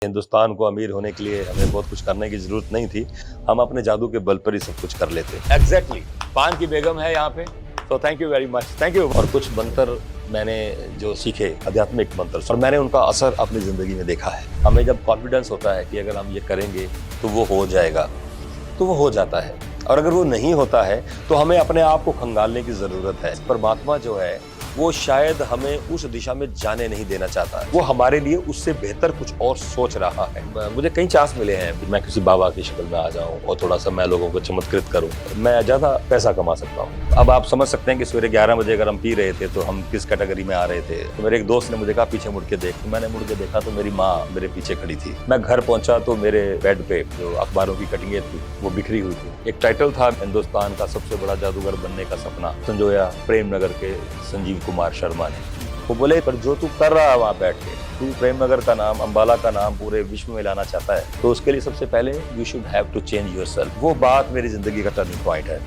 हिंदुस्तान को अमीर होने के लिए हमें बहुत कुछ करने की जरूरत नहीं थी। हम अपने जादू के बल पर ही सब कुछ कर लेते। एग्जैक्टली पान की बेगम है यहाँ पे, तो thank you very much, thank you. और कुछ मंत्र मैंने जो सीखे, आध्यात्मिक मंत्र, और मैंने उनका असर अपनी जिंदगी में देखा है। हमें जब कॉन्फिडेंस होता है कि अगर हम ये करेंगे तो वो हो जाएगा, तो वो हो जाता है। और अगर वो नहीं होता है तो हमें अपने आप को खंगालने की जरूरत है। परमात्मा जो है वो शायद हमें उस दिशा में जाने नहीं देना चाहता, वो हमारे लिए उससे बेहतर कुछ और सोच रहा है। मुझे कई चांस मिले हैं मैं किसी बाबा की शक्ल में आ जाऊं और थोड़ा सा मैं लोगों को चमत्कृत करूं, मैं ज्यादा पैसा कमा सकता हूं। अब आप समझ सकते हैं कि सवेरे 11 बजे अगर हम पी रहे थे तो हम किस कैटेगरी में आ रहे थे। तो मेरे एक दोस्त ने मुझे कहा पीछे मुड़ के देख, तो मैंने मुड़ के देखा तो मेरी माँ मेरे पीछे खड़ी थी। मैं घर पहुंचा तो मेरे बेड पे जो अखबारों की कटिंगें थी वो बिखरी हुई थी। एक टाइटल था, हिंदुस्तान का सबसे बड़ा जादूगर बनने का सपना संजोया प्रेमनगर के संजीव कुमार शर्मा ने। वो बोले पर जो तू कर रहा है वहाँ बैठ के, तू प्रेमनगर का नाम, अंबाला का नाम पूरे विश्व में लाना चाहता है, तो उसके लिए सबसे पहले you should have to change yourself. वो बात मेरी जिंदगी का टर्निंग पॉइंट है।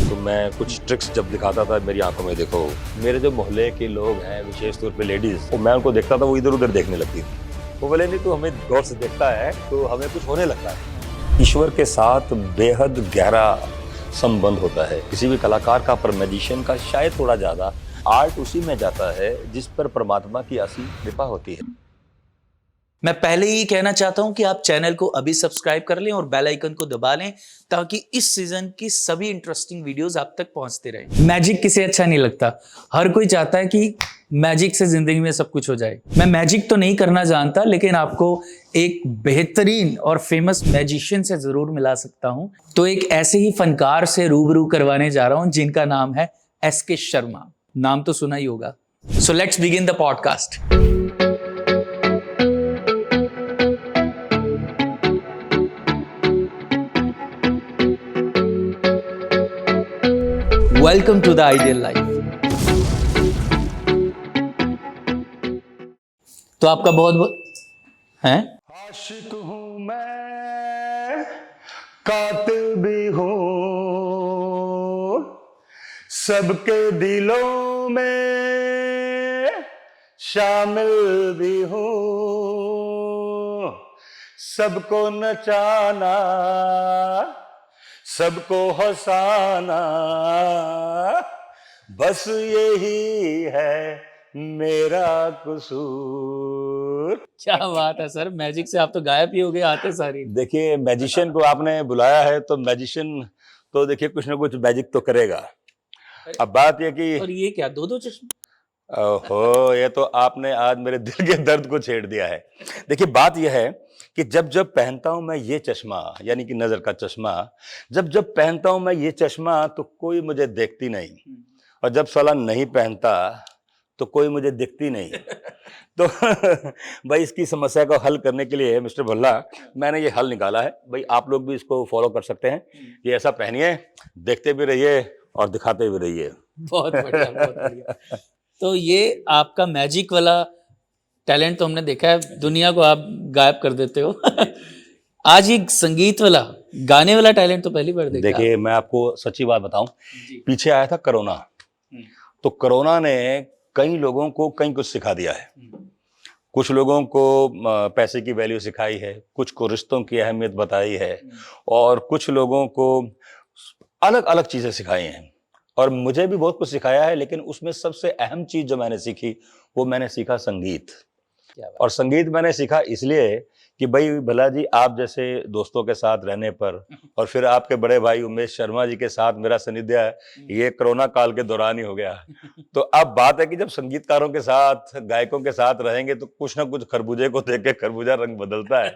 तो मैं कुछ ट्रिक्स जब दिखाता था मेरी आंखों में, देखो मेरे जो मोहल्ले के लोग हैं विशेष तौर पे लेडीज, वो मैं उनको देखता था वो इधर उधर देखने लगती थी। वो बोले नहीं तू हमें गौर से देखता है तो हमें कुछ होने लगता है। ईश्वर के साथ बेहद गहरा संबंध होता है किसी भी कलाकार का, पर मैजिशियन का शायद थोड़ा ज्यादा। आर्ट उसी में जाता है जिस पर परमात्मा की असीम कृपा होती है। मैं पहले ही कहना चाहता हूं कि आप चैनल को अभी सब्सक्राइब कर लें और बेल आइकन को दबा लें ताकि इस सीजन की सभी इंटरेस्टिंग वीडियोस आप तक पहुंचते रहें। मैजिक किसे अच्छा नहीं लगता, हर कोई चाहता है कि मैजिक से जिंदगी में सब कुछ हो जाए। मैं मैजिक तो नहीं करना जानता, लेकिन आपको एक बेहतरीन और फेमस मैजिशियन से जरूर मिला सकता हूं। तो एक ऐसे ही फनकार से रूबरू करवाने जा रहा हूं जिनका नाम है एसके शर्मा। नाम तो सुना ही होगा। So let's begin the podcast. Welcome to the ideal life. तो आपका बहुत बहुत हैं? आशिक हूँ मैं, कातिल भी हूँ, सबके दिलों में शामिल भी हूँ, सबको नचाना, सबको हंसाना, बस यही है मेरा कसूर। क्या बात है सर, मैजिक से आप तो गायब ही हो गए आते सारी। देखिए मैजिशियन को आपने बुलाया है तो मैजिशियन तो देखिए कुछ ना कुछ मैजिक तो करेगा। अब बात ये कि और ये क्या दो दो चश्मे? ओहो, ये तो आपने आज मेरे दिल के दर्द को छेड़ दिया है। देखिए बात यह है कि जब जब पहनता हूं मैं ये चश्मा, यानी कि नजर का चश्मा, जब जब पहनता हूं मैं ये चश्मा तो कोई मुझे देखती नहीं, और जब साला नहीं पहनता तो कोई मुझे दिखती नहीं। तो भाई इसकी समस्या को हल करने के लिए मिस्टर भल्ला मैंने ये हल निकाला है। भाई आप लोग भी इसको फॉलो कर सकते हैं। ये ऐसा पहनिए, देखते भी रहिए और दिखाते भी रहिए। बहुत बढ़िया, बहुत बढ़िया। तो ये आपका मैजिक वाला टैलेंट तो हमने देखा है, दुनिया को आप गायब कर देते हो। आज ये संगीत वाला, गाने वाला टैलेंट तो पहली बार देखा। देखिए मैं आपको सच्ची बात बताऊं, पीछे आया था कोरोना, तो कोरोना ने कई लोगों को कई कुछ सिखा दिया है। कुछ लोगों को पैसे की वैल्यू सिखाई है, कुछ को रिश्तों की अहमियत बताई है, और कुछ लोगों को अलग अलग चीजें सिखाई हैं। और मुझे भी बहुत कुछ सिखाया है, लेकिन उसमें सबसे अहम चीज जो मैंने सीखी वो मैंने सीखा संगीत। और संगीत मैंने सीखा इसलिए कि भाई भला जी आप जैसे दोस्तों के साथ रहने पर, और फिर आपके बड़े भाई उमेश शर्मा जी के साथ मेरा सानिध्य ये कोरोना काल के दौरान ही हो गया। तो अब बात है कि जब संगीतकारों के साथ, गायकों के साथ रहेंगे तो कुछ ना कुछ खरबूजे को देख के खरबूजा रंग बदलता है।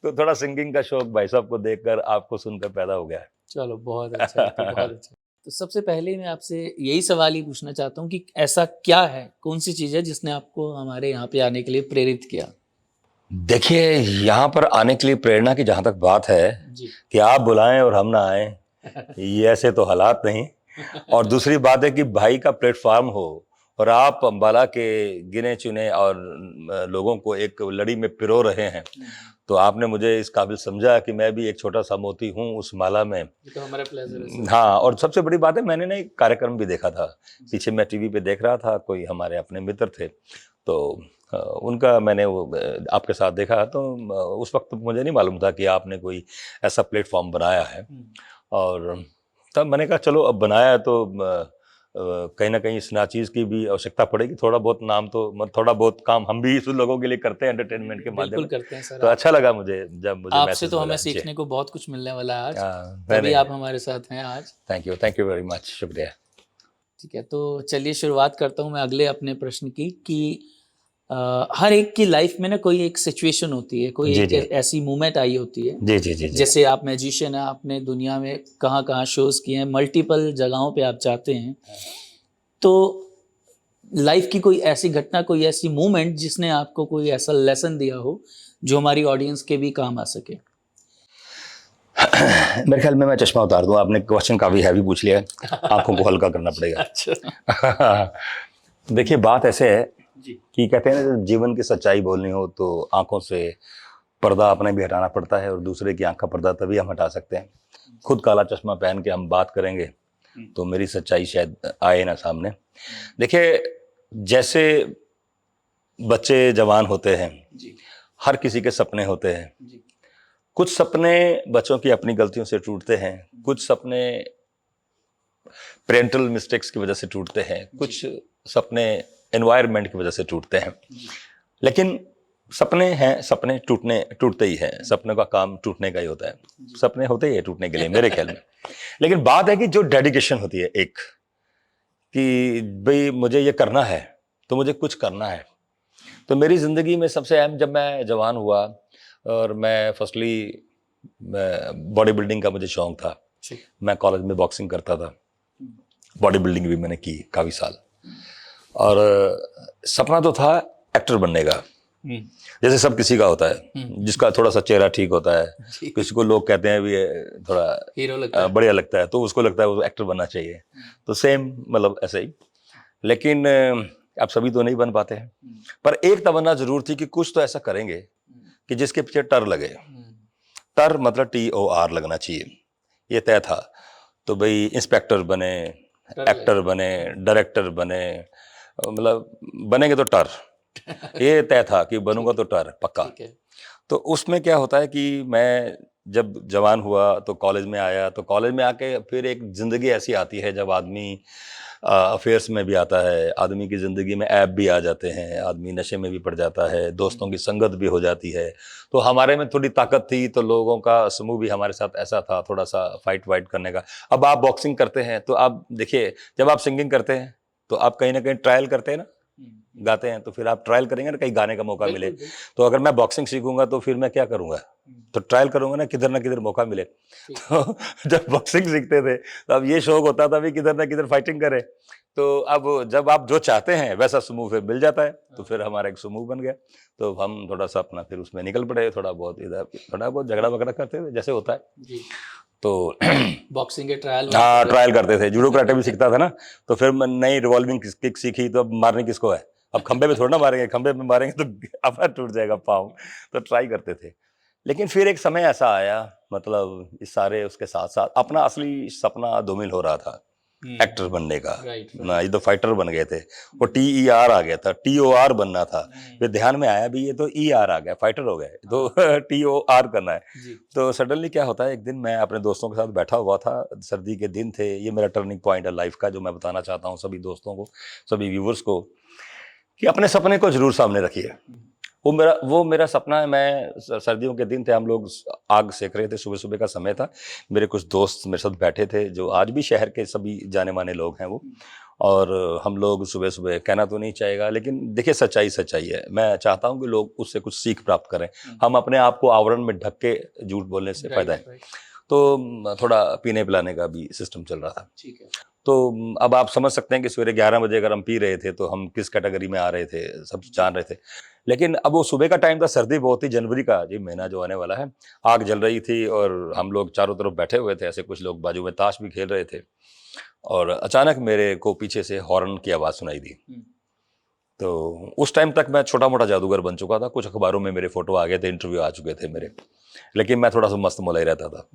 तो थोड़ा सिंगिंग का शौक भाई साहब को देखकर, आपको सुनकर पैदा हो गया है। चलो बहुत अच्छा, तो बहुत अच्छा। तो सबसे पहले मैं आपसे यही सवाल ही पूछना चाहता हूँ कि ऐसा क्या है, कौन सी चीज है जिसने आपको हमारे यहाँ पे आने के लिए प्रेरित किया? देखिए यहाँ पर आने के लिए प्रेरणा की जहां तक बात है कि आप बुलाएं और हम ना आए, ये ऐसे तो हालात नहीं। और दूसरी बात है कि भाई का प्लेटफॉर्म हो और आप अंबाला के गिने चुने और लोगों को एक लड़ी में पिरो रहे हैं, तो आपने मुझे इस काबिल समझा कि मैं भी एक छोटा सा मोती हूँ उस माला में। तो हमारा प्लेजर है। हाँ, और सबसे बड़ी बात है मैंने ना एक कार्यक्रम भी देखा था, पीछे मैं टीवी पे देख रहा था, कोई हमारे अपने मित्र थे, तो उनका मैंने वो आपके साथ देखा तो उस वक्त मुझे नहीं मालूम था कि आपने कोई ऐसा प्लेटफॉर्म बनाया है। और तब मैंने कहा चलो अब बनाया है तो कहीं ना कहीं इस नाचीज़ की भी आवश्यकता पड़ेगी, थोड़ा बहुत नाम तो थोड़ा बहुत काम हम भी इस लोगों के लिए करते हैं एंटरटेनमेंट के माध्यम बिल्कुल से। करते हैं सर। तो अच्छा लगा मुझे जब मुझे आपसे मैसेज तो हमें मिला। सीखने को बहुत कुछ मिलने वाला है आज, तभी मैंने आप हमारे साथ हैं आज। थैंक यू वेरी मच, शुक्रिया। ठीक है, तो चलिए शुरुआत करता हूँ मैं अगले अपने प्रश्न की कि हर एक की लाइफ में ना कोई एक सिचुएशन होती है, कोई जी, एक जी। ऐसी मोमेंट आई होती है। जी जी जी जी। जैसे आप मैजिशियन हैं, आपने दुनिया में कहाँ कहाँ शोज किए हैं, मल्टीपल जगहों पे आप जाते हैं, तो लाइफ की कोई ऐसी घटना, कोई ऐसी मोमेंट जिसने आपको कोई ऐसा लेसन दिया हो जो हमारी ऑडियंस के भी काम आ सके। मेरे ख्याल में मैं चश्मा उतार दूं, आपने क्वेश्चन काफ़ी हैवी पूछ लिया है, आंखों को हल्का करना पड़ेगा। अच्छा। देखिए बात ऐसे है जी। कि कहते हैं ना जब जीवन की सच्चाई बोलनी हो तो आंखों से पर्दा अपने भी हटाना पड़ता है और दूसरे की आंख का पर्दा तभी हम हटा सकते हैं। खुद काला चश्मा पहन के हम बात करेंगे तो मेरी सच्चाई शायद आए ना सामने। देखिए जैसे बच्चे जवान होते हैं, जी। हर किसी के सपने होते हैं। जी। कुछ सपने बच्चों की अपनी गलतियों से टूटते हैं, कुछ सपने पेरेंटल मिस्टेक्स की वजह से टूटते हैं, कुछ सपने एनवायरनमेंट की वजह से टूटते हैं। लेकिन सपने हैं, सपने टूटते ही हैं, सपनों का काम टूटने का ही होता है, सपने होते ही है टूटने के लिए मेरे ख्याल में। लेकिन बात है कि जो डेडिकेशन होती है एक, कि भाई मुझे ये करना है तो मुझे कुछ करना है। तो मेरी ज़िंदगी में सबसे अहम, जब मैं जवान हुआ और मैं फर्स्टली बॉडी बिल्डिंग का मुझे शौक था, मैं कॉलेज में बॉक्सिंग करता था, बॉडी बिल्डिंग भी मैंने की काफ़ी साल, और सपना तो था एक्टर बनने का, जैसे सब किसी का होता है, जिसका थोड़ा सा चेहरा ठीक होता है, किसी को लोग कहते हैं भी थोड़ा हीरो लगता है, बढ़िया लगता है, तो उसको लगता है वो एक्टर बनना चाहिए। तो सेम मतलब ऐसे ही। लेकिन अब सभी तो नहीं बन पाते हैं, पर एक तमन्ना जरूर थी कि कुछ तो ऐसा करेंगे कि जिसके पीछे टर लगे। टर मतलब TOR लगना चाहिए, ये तय था। तो भाई इंस्पेक्टर बने, एक्टर बने, डायरेक्टर बने, मतलब बनेंगे तो टर, ये तय था कि बनूंगा तो टर पक्का। तो उसमें क्या होता है कि मैं जब जवान हुआ तो कॉलेज में आया, तो कॉलेज में आके फिर एक ज़िंदगी ऐसी आती है जब आदमी अफेयर्स में भी आता है, आदमी की ज़िंदगी में ऐप भी आ जाते हैं, आदमी नशे में भी पड़ जाता है, दोस्तों की संगत भी हो जाती है। तो हमारे में थोड़ी ताकत थी, तो लोगों का समूह भी हमारे साथ ऐसा था, थोड़ा सा फाइट वाइट करने का। अब आप बॉक्सिंग करते हैं तो आप देखिए, जब आप सिंगिंग करते हैं तो आप कहीं ना कहीं ट्रायल करते हैं ना, गाते हैं, तो फिर आप ट्रायल करेंगे ना, कहीं गाने का मौका मिले। तो अगर मैं बॉक्सिंग सीखूंगा तो फिर मैं क्या करूंगा, तो ट्रायल करूंगा ना किधर मौका मिले। तो जब बॉक्सिंग सीखते थे तो अब ये शौक होता था भी किधर ना किधर फाइटिंग करें। तो अब जब आप जो चाहते हैं वैसा समूह फिर मिल जाता है, तो फिर हमारा एक समूह बन गया। तो हम थोड़ा सा अपना फिर उसमें निकल पड़े, थोड़ा बहुत इधर थोड़ा बहुत झगड़ा वगड़ा करते थे जैसे होता है। तो बॉक्सिंग के ट्रायल, हाँ ट्रायल करते थे, जूडो कराटे भी सीखता था ना, तो फिर मैं नई रिवॉल्विंग किक सीखी, तो अब मारने किसको है, अब खंबे पे थोड़ा ना मारेंगे, खंबे पे मारेंगे तो अपना टूट जाएगा पाँव। तो ट्राई करते थे। लेकिन फिर एक समय ऐसा आया, मतलब इस सारे उसके साथ साथ अपना असली सपना धूमिल हो रहा था, एक्टर बनने का ना, ये तो फाइटर बन गए थे, वो TER आ गया था, TOR बनना था। फिर ध्यान में आया भी ये तो ER आ गया, फाइटर हो गए, तो TOR करना है। तो सडनली क्या होता है, एक दिन मैं अपने दोस्तों के साथ बैठा हुआ था, सर्दी के दिन थे, ये मेरा टर्निंग पॉइंट है लाइफ का, जो मैं बताना चाहता हूँ सभी दोस्तों को, सभी व्यूवर्स को, कि अपने सपने को जरूर सामने रखिए। वो मेरा सपना है। मैं सर्दियों के दिन थे, हम लोग आग सेक रहे थे, सुबह सुबह का समय था, मेरे कुछ दोस्त मेरे साथ बैठे थे जो आज भी शहर के सभी जाने माने लोग हैं वो, और हम लोग सुबह सुबह, कहना तो नहीं चाहेगा लेकिन देखिए सच्चाई है, मैं चाहता हूँ कि लोग उससे कुछ सीख प्राप्त करें। हम अपने आप को आवरण में ढक के झूठ बोलने से फायदा है। तो थोड़ा पीने पिलाने का भी सिस्टम चल रहा था। ठीक है। तो अब आप समझ सकते हैं कि सवेरे 11 बजे अगर हम पी रहे थे तो हम किस कैटेगरी में आ रहे थे, सब जान रहे थे। लेकिन अब वो सुबह का टाइम था, सर्दी बहुत ही, जनवरी का जी महीना जो आने वाला है, आग जल रही थी और हम लोग चारों तरफ बैठे हुए थे, ऐसे कुछ लोग बाजू में ताश भी खेल रहे थे, और अचानक मेरे को पीछे से हॉर्न की आवाज़ सुनाई दी। तो उस टाइम तक मैं छोटा मोटा जादूगर बन चुका था, कुछ अखबारों में मेरे फोटो आ गए थे, इंटरव्यू आ चुके थे मेरे, लेकिन मैं थोड़ा सा मस्त मोला ही रहता था।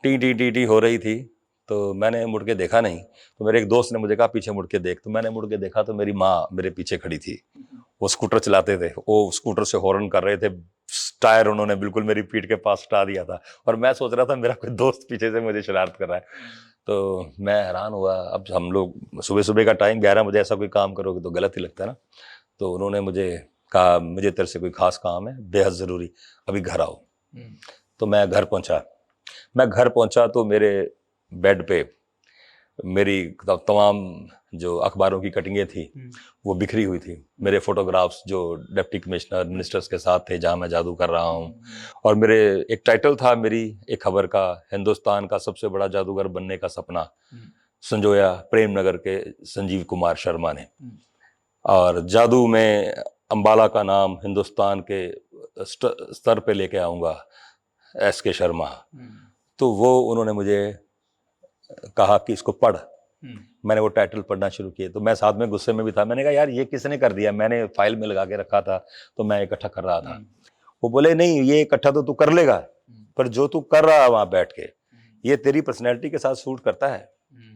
टी हो रही थी, तो मैंने मुड़ के देखा नहीं, तो मेरे एक दोस्त ने मुझे कहा पीछे मुड़ के देख, तो मैंने मुड़ के देखा तो मेरी माँ मेरे पीछे खड़ी थी, वो स्कूटर चलाते थे, वो स्कूटर से हॉर्न कर रहे थे, टायर उन्होंने बिल्कुल मेरी पीठ के पास हटा दिया था, और मैं सोच रहा था मेरा कोई दोस्त पीछे से मुझे शरारत कर रहा है। तो मैं हैरान हुआ। अब हम लोग सुबह सुबह का टाइम 11 बजे ऐसा कोई काम करोगे तो गलत ही लगता है ना। तो उन्होंने मुझे कहा मुझे तेरे से कोई खास काम है, बेहद ज़रूरी, अभी घर आओ। तो मैं घर पहुंचा तो मेरे बेड पे मेरी तमाम जो अखबारों की कटिंगें थी वो बिखरी हुई थी, मेरे फोटोग्राफ्स जो डिप्टी कमिश्नर मिनिस्टर्स के साथ थे जहां मैं जादू कर रहा हूं, और मेरे एक टाइटल था मेरी एक खबर का, हिंदुस्तान का सबसे बड़ा जादूगर बनने का सपना संजोया प्रेम नगर के संजीव कुमार शर्मा ने, और जादू में अंबाला का नाम हिंदुस्तान के स्तर पे लेके आऊँगा SK शर्मा। तो वो उन्होंने मुझे कहा कि इसको पढ़। मैंने वो टाइटल पढ़ना शुरू किया, तो मैं साथ में गुस्से में भी था। मैंने कहा यार ये किसने कर दिया, मैंने फाइल में लगा के रखा था तो मैं इकट्ठा कर रहा था। वो बोले नहीं, ये इकट्ठा तो तू कर लेगा, पर जो तू कर रहा है वहां बैठ के ये तेरी पर्सनैलिटी के साथ सूट करता है।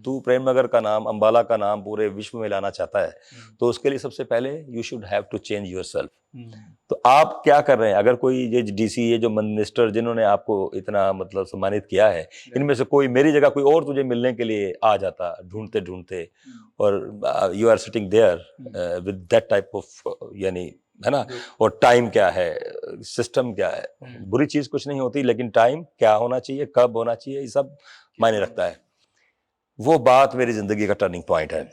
तू प्रेम नगर का नाम, अंबाला का नाम पूरे विश्व में लाना चाहता है, तो उसके लिए सबसे पहले you should have to change yourself. तो आप क्या कर रहे हैं? अगर कोई ये DC, ये जो मिनिस्टर जिन्होंने आपको इतना मतलब सम्मानित किया है, इनमें से कोई मेरी जगह कोई और तुझे मिलने के लिए आ जाता ढूंढते ढूंढते, और you are sitting there with that type of, यानी है ना, और टाइम क्या है, सिस्टम क्या है। बुरी चीज कुछ नहीं होती, लेकिन टाइम क्या होना चाहिए, कब होना चाहिए, ये सब मायने रखता है। वो बात मेरी जिंदगी का टर्निंग पॉइंट है।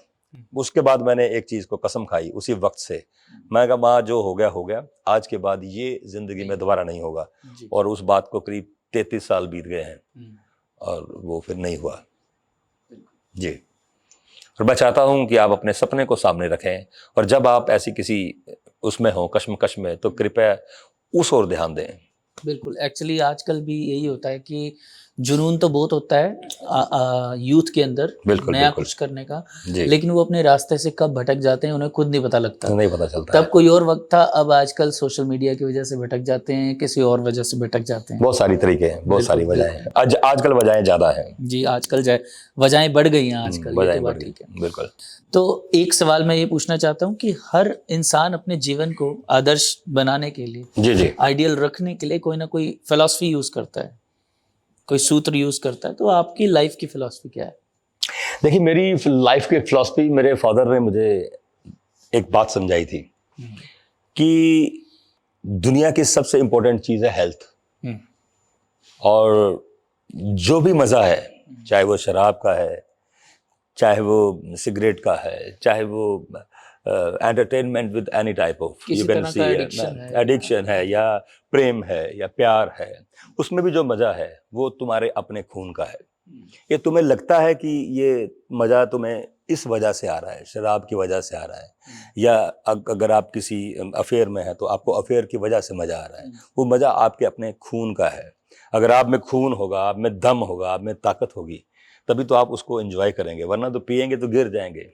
उसके बाद मैंने एक चीज को कसम खाई उसी वक्त से, मैं कहा माँ जो हो गया, आज के बाद ये जिंदगी में दोबारा नहीं होगा। और उस बात को करीब 33 साल बीत गए हैं और वो फिर नहीं हुआ जी। और मैं चाहता हूं कि आप अपने सपने को सामने रखें, और जब आप ऐसी किसी उसमें हो कश्मकश में, तो कृपया उस ओर ध्यान दें। बिल्कुल, एक्चुअली आजकल भी यही होता है कि जुनून तो बहुत होता है यूथ के अंदर नया कुछ करने का, लेकिन वो अपने रास्ते से कब भटक जाते हैं उन्हें खुद नहीं पता लगता, नहीं पता चलता। तब कोई और वक्त था, अब आजकल सोशल मीडिया की वजह से भटक जाते हैं, किसी और वजह से भटक जाते हैं। बहुत सारी तरीके हैं, बहुत सारी वजहें हैं। आजकल वजहें ज्यादा हैं जी, आजकल वजहें बढ़ गई हैं आजकल। बिल्कुल। तो एक सवाल मैं ये पूछना चाहता हूँ कि हर इंसान अपने जीवन को आदर्श बनाने के लिए, जी, आइडियल रखने के लिए कोई ना कोई फिलॉसफी यूज करता है, कोई सूत्र यूज करता है। तो आपकी लाइफ की फिलॉसफी क्या है? देखिए, मेरी लाइफ की फिलॉसफी, मेरे फादर ने मुझे एक बात समझाई थी कि दुनिया की सबसे इंपॉर्टेंट चीज है हेल्थ, और जो भी मजा है, चाहे वो शराब का है, चाहे वो सिगरेट का है, चाहे वो entertainment with any type of, you can see, addiction है या प्रेम है या प्यार है, उसमें भी जो मजा है वो तुम्हारे अपने खून का है। ये तुम्हें लगता है कि ये मजा तुम्हें इस वजह से आ रहा है, शराब की वजह से आ रहा है, या अगर आप किसी अफेयर में है तो आपको अफेयर की वजह से मजा आ रहा है, वो मजा आपके अपने खून का है। अगर आप में खून होगा, आप में दम होगा, आप में ताकत होगी, तभी तो आप उसको एंजॉय करेंगे, वरना तो पिएंगे तो गिर जाएंगे,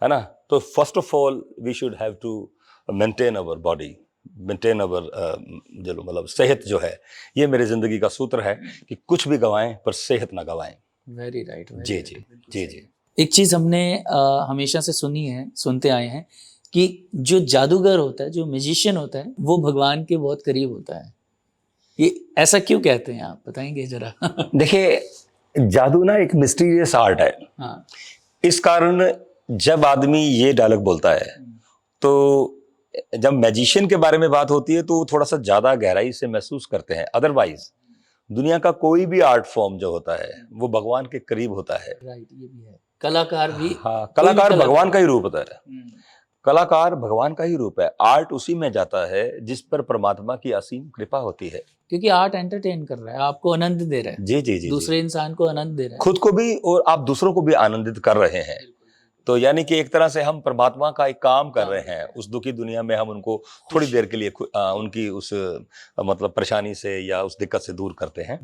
है ना। तो first of all we should have to maintain our body, maintain our जो मतलब सेहत जो है, ये मेरी जिंदगी का सूत्र है कि कुछ भी गवाएं पर सेहत ना गवाएं। Very right. जी। एक चीज हमने हमेशा से सुनते आए हैं कि जो जादूगर होता है, जो मैजिशियन होता है, वो भगवान के बहुत करीब होता है। ये ऐसा क्यों कहते हैं, आप बताएंगे जरा? देखिए, जादू ना एक मिस्टीरियस आर्ट है। हाँ। इस कारण जब आदमी ये डायलॉग बोलता है, तो जब मैजिशियन के बारे में बात होती है तो थोड़ा सा ज्यादा गहराई से महसूस करते हैं। अदरवाइज दुनिया का कोई भी आर्ट फॉर्म जो होता है वो भगवान के करीब होता है। राइट, ये भी है। कलाकार भी, हाँ, कलाकार भगवान का ही रूप होता है। कलाकार भगवान का ही रूप है। आर्ट उसी में जाता है जिस पर परमात्मा की असीम कृपा होती है, क्योंकि आर्ट एंटरटेन कर रहा है, आपको आनंद दे रहा है। जी। दूसरे इंसान को आनंद दे रहा है, खुद को भी, और आप दूसरों को भी आनंदित कर रहे हैं। तो यानी कि एक तरह से हम परमात्मा का एक काम कर रहे हैं। उस दुखी दुनिया में हम उनको थोड़ी देर के लिए उनकी उस मतलब परेशानी से या उस दिक्कत से दूर करते हैं।